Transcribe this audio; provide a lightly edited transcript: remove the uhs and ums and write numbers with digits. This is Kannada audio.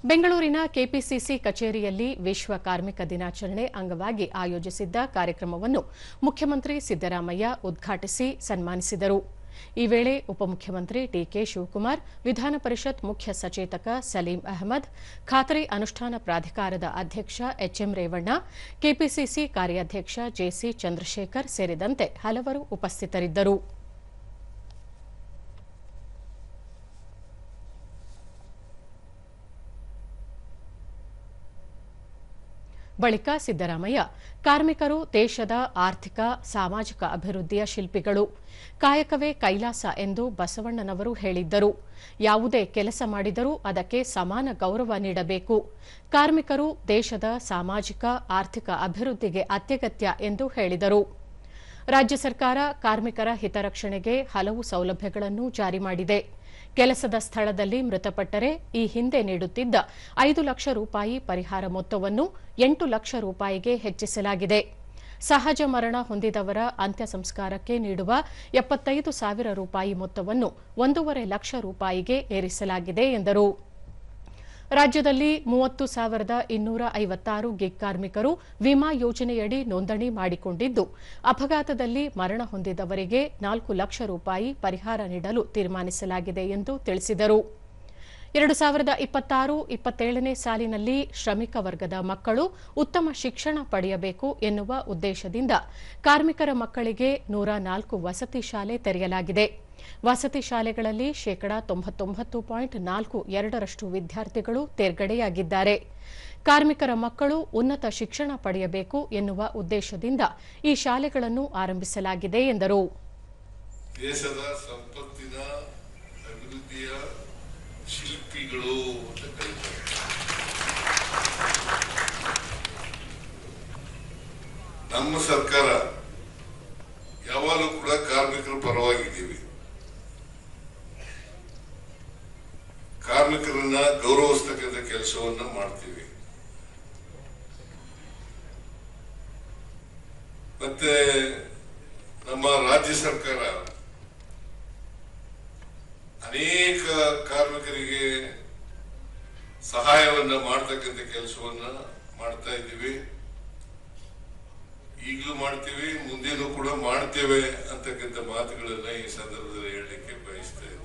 ಬೆಂಗಳೂರಿನ ಕೆಪಿಸಿಸಿ ಕಚೇರಿಯಲ್ಲಿ ವಿಶ್ವ ಕಾರ್ಮಿಕ ದಿನಾಚರಣೆ ಅಂಗವಾಗಿ ಆಯೋಜಿಸಿದ್ದ ಕಾರ್ಯಕ್ರಮವನ್ನು ಮುಖ್ಯಮಂತ್ರಿ ಸಿದ್ದರಾಮಯ್ಯ ಉದ್ಘಾಟಿಸಿ ಸನ್ಮಾನಿಸಿದರು. ಈ ವೇಳೆ ಉಪಮುಖ್ಯಮಂತ್ರಿ ಡಿಕೆ ಶಿವಕುಮಾರ್, ವಿಧಾನ ಪರಿಷತ್ ಮುಖ್ಯ ಸಚೇತಕ ಸಲೀಂ ಅಹಮದ್, ಖಾತರಿ ಅನುಷ್ಠಾನ ಪ್ರಾಧಿಕಾರದ ಅಧ್ಯಕ್ಷ ಎಚ್ಎಂ ರೇವಣ್ಣ, ಕೆಪಿಸಿಸಿ ಕಾರ್ಯಾಧ್ಯಕ್ಷ ಜೆಸಿ ಚಂದ್ರಶೇಖರ್ ಸೇರಿದಂತೆ ಹಲವರು ಉಪಸ್ಥಿತರಿದ್ದರು. ಬಳಿಕ ಸಿದ್ದರಾಮಯ್ಯ, ಕಾರ್ಮಿಕರು ದೇಶದ ಆರ್ಥಿಕ, ಸಾಮಾಜಿಕ ಅಭಿವೃದ್ಧಿಯ ಶಿಲ್ಪಿಗಳು, ಕಾಯಕವೇ ಕೈಲಾಸ ಎಂದು ಬಸವಣ್ಣನವರು ಹೇಳಿದ್ದರು. ಯಾವುದೇ ಕೆಲಸ ಮಾಡಿದರೂ ಅದಕ್ಕೆ ಸಮಾನ ಗೌರವ ನೀಡಬೇಕು. ಕಾರ್ಮಿಕರು ದೇಶದ ಸಾಮಾಜಿಕ, ಆರ್ಥಿಕ ಅಭಿವೃದ್ಧಿಗೆ ಅತ್ಯಗತ್ಯ ಎಂದು ಹೇಳಿದರು. ರಾಜ್ಯ ಸರ್ಕಾರ ಕಾರ್ಮಿಕರ ಹಿತರಕ್ಷಣೆಗೆ ಹಲವು ಸೌಲಭ್ಯಗಳನ್ನು ಜಾರಿ ಮಾಡಿದೆ. ಕೆಲಸದ ಸ್ಥಳದಲ್ಲಿ ಮೃತಪಟ್ಟರೆ ಈ ಹಿಂದೆ ನೀಡುತ್ತಿದ್ದ 5 ಲಕ್ಷ ರೂಪಾಯಿ ಪರಿಹಾರ ಮೊತ್ತವನ್ನು 8 ಲಕ್ಷ ರೂಪಾಯಿಗೆ ಹೆಚ್ಚಿಸಲಾಗಿದೆ. ಸಹಜ ಮರಣ ಹೊಂದಿದವರ ಅಂತ್ಯ ಸಂಸ್ಕಾರಕ್ಕೆ ನೀಡುವ 75,000 ರೂಪಾಯಿ ಮೊತ್ತವನ್ನು 1.5 ಲಕ್ಷ ರೂಪಾಯಿಗೆ ಏರಿಸಲಾಗಿದೆ ಎಂದರು. ರಾಜ್ಯದಲ್ಲಿ 30,256 ಗಿಗ್ ಕಾರ್ಮಿಕರು ವಿಮಾ ಯೋಜನೆಯಡಿ ನೋಂದಣಿ ಮಾಡಿಕೊಂಡಿದ್ದು, ಅಪಘಾತದಲ್ಲಿ ಮರಣ ಹೊಂದಿದವರಿಗೆ 4 ಲಕ್ಷ ರೂಪಾಯಿ ಪರಿಹಾರ ನೀಡಲು ತೀರ್ಮಾನಿಸಲಾಗಿದೆ ಎಂದು ತಿಳಿಸಿದರು. 2026-27ನೇ ಸಾಲಿನಲ್ಲಿ ಶ್ರಮಿಕ ವರ್ಗದ ಮಕ್ಕಳು ಉತ್ತಮ ಶಿಕ್ಷಣ ಪಡೆಯಬೇಕು ಎನ್ನುವ ಉದ್ದೇಶದಿಂದ ಕಾರ್ಮಿಕರ ಮಕ್ಕಳಿಗೆ 104 ವಸತಿ ಶಾಲೆ ತೆರೆಯಲಾಗಿದೆ. ವಸತಿ ಶಾಲೆಗಳಲ್ಲಿ 99.42% ವಿದ್ಯಾರ್ಥಿಗಳು ತೇರ್ಗಡೆಯಾಗಿದ್ದಾರೆ. ಕಾರ್ಮಿಕರ ಮಕ್ಕಳು ಉನ್ನತ ಶಿಕ್ಷಣ ಪಡೆಯಬೇಕು ಎನ್ನುವ ಉದ್ದೇಶದಿಂದ ಈ ಶಾಲೆಗಳನ್ನು ಆರಂಭಿಸಲಾಗಿದೆ ಎಂದರು. ದೇಶದ ಸಂಪತ್ತಿನ ಅಭಿವೃದ್ಧಿಯ ಶಿಲ್ಪಿಗಳು ಅಂತ ಕರೀತಾರೆ. ನಮ್ಮ ಸರ್ಕಾರ ಯಾವಾಗಲೂ ಕೂಡ ಕಾರ್ಮಿಕರ ಪರವಾಗಿದ್ದೀವಿ. ಕಾರ್ಮಿಕರನ್ನ ಗೌರವಿಸ್ತಕ್ಕಂಥ ಕೆಲಸವನ್ನ ಮಾಡ್ತೀವಿ. ಮತ್ತೆ ನಮ್ಮ ರಾಜ್ಯ ಸರ್ಕಾರ ಅನೇಕ ಕಾರ್ಮಿಕರಿಗೆ ಸಹಾಯವನ್ನ ಮಾಡತಕ್ಕಂಥ ಕೆಲಸವನ್ನ ಮಾಡ್ತಾ ಇದ್ದೀವಿ. ಈಗಲೂ ಮಾಡ್ತೀವಿ, ಮುಂದೇನೂ ಕೂಡ ಮಾಡ್ತೇವೆ ಅಂತಕ್ಕಂಥ ಮಾತುಗಳನ್ನ ಈ ಸಂದರ್ಭದಲ್ಲಿ ಹೇಳಲಿಕ್ಕೆ ಬಯಸ್ತಾ ಇದ್ದೀನಿ.